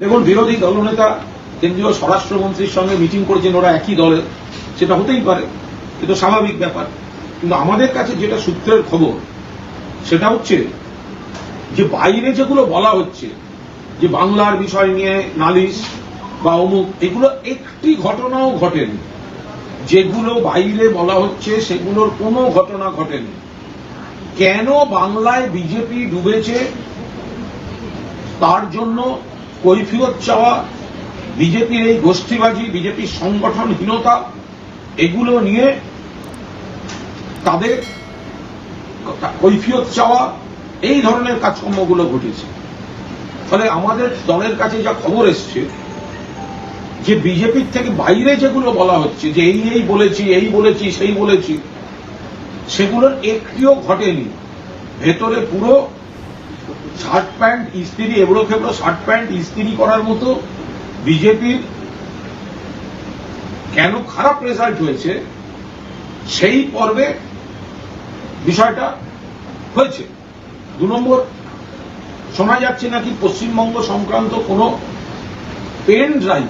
দেখুন, বিরোধী দলনেতা কেন্দ্রীয় স্বরাষ্ট্রমন্ত্রীর সঙ্গে মিটিং করেছেন, ওরা একই দলের, সেটা হতেই পারে, এটা স্বাভাবিক ব্যাপার। কিন্তু আমাদের কাছে যেটা সূত্রের খবর সেটা হচ্ছে যে বাইরে যেগুলো বলা হচ্ছে যে বাংলার বিষয় নিয়ে নালিশ বা অমুক, এগুলো একটি ঘটনাও ঘটেনি। যেগুলো বাইরে বলা হচ্ছে সেগুলোর কোনো ঘটনা ঘটেনি। কেন বাংলায় বিজেপি ডুবেছে তার জন্য কৈফিয়ত চাওয়া, বিজেপির এই গোষ্ঠীবাজি, বিজেপির সংগঠনহীনতা, এগুলো নিয়ে তাদের কৈফিয়ত চাওয়া, এই ধরনের কাজকর্মগুলো ঘটেছে। ফলে আমাদের দলের কাছে যা খবর এসছে যে বিজেপির থেকে বাইরে যেগুলো বলা হচ্ছে যে এই বলেছি, এই বলেছি, সেই বলেছি, সেগুলোর একটিও ঘটেনি। ভেতরে পুরো শার্ট প্যান্ট ইস্ত্রি, এবড়ো খেবড়ো শার্ট প্যান্ট ইস্ত্রি করার মতো বিজেপির কেন খারাপ রেজাল্ট হয়েছে সেই পর্বে বিষয়টা হয়েছে। 2 নম্বর, শোনা যাচ্ছে নাকি পশ্চিমবঙ্গ সংক্রান্ত কোন পেন ড্রাইভ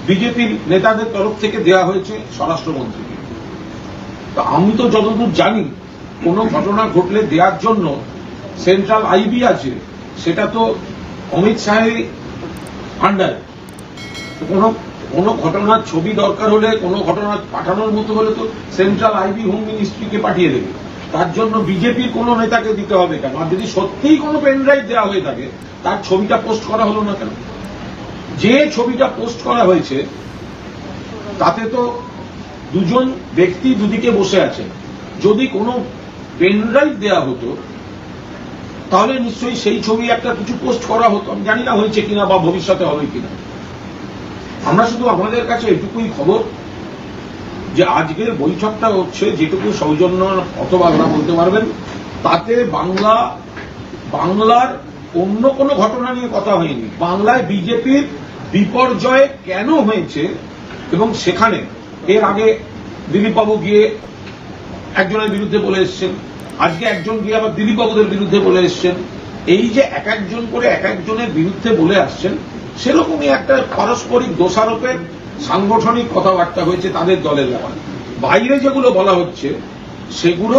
বিজেপির নেতাদের তরফ থেকে দেওয়া হয়েছে স্বরাষ্ট্রমন্ত্রীকে। তো আমি তো যতদূর জানি, কোন ঘটনা ঘটলে দেওয়ার জন্য সেন্ট্রাল আইবি আছে, সেটা তো অমিত শাহের আন্ডারে। কোন ঘটনার ছবি দরকার হলে, কোন ঘটনা পাঠানোর মতো হলে তো সেন্ট্রাল আইবি হোম মিনিস্ট্রিকে পাঠিয়ে দেবে। তার জন্য বিজেপির কোন নেতাকে দিতে হবে কেন? আর যদি সত্যিই কোন পেনড্রাইভ দেওয়া হয়ে থাকে, তার ছবিটা পোস্ট করা হলো না কেন? যে ছবিটা পোস্ট করা হয়েছে তাতে তো দুজন ব্যক্তি দুদিকে বসে আছেন। যদি কোনো পেনড্রাইভ দেওয়া হতো তাহলে নিশ্চয়ই সেই ছবি একটা কিছু পোস্ট করা হতো। আমি জানি না হয়েছে কিনা বা ভবিষ্যতে হবে কিনা। আমরা শুধু আমাদের কাছে এটুকুই খবর যে আজকের বৈঠকটা হচ্ছে, যেটুকু সৌজন্য অথবা ওরা বলতে পারবেন, তাতে বাংলার অন্য কোনো ঘটনা নিয়ে কথা হয়নি। বাংলায় বিজেপির বিপর্যয় কেন হয়েছে, এবং সেখানে এর আগে দিলীপবাবু গিয়ে একজনের বিরুদ্ধে বলে এসছেন, আজকে একজন গিয়ে আবার দিলীপবাবুদের বিরুদ্ধে বলে এসছেন। এই যে এক একজন করে এক একজনের বিরুদ্ধে বলে আসছেন, সেরকমই একটা পারস্পরিক দোষারোপের সাংগঠনিক কথাবার্তা হয়েছে তাদের দলের ব্যাপারে। বাইরে যেগুলো বলা হচ্ছে সেগুলো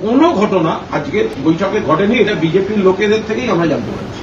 কোনো ঘটনা আজকের বৈঠকে ঘটেনি। এটা বিজেপির লোকেদের থেকেই আমরা জানতে পারছি।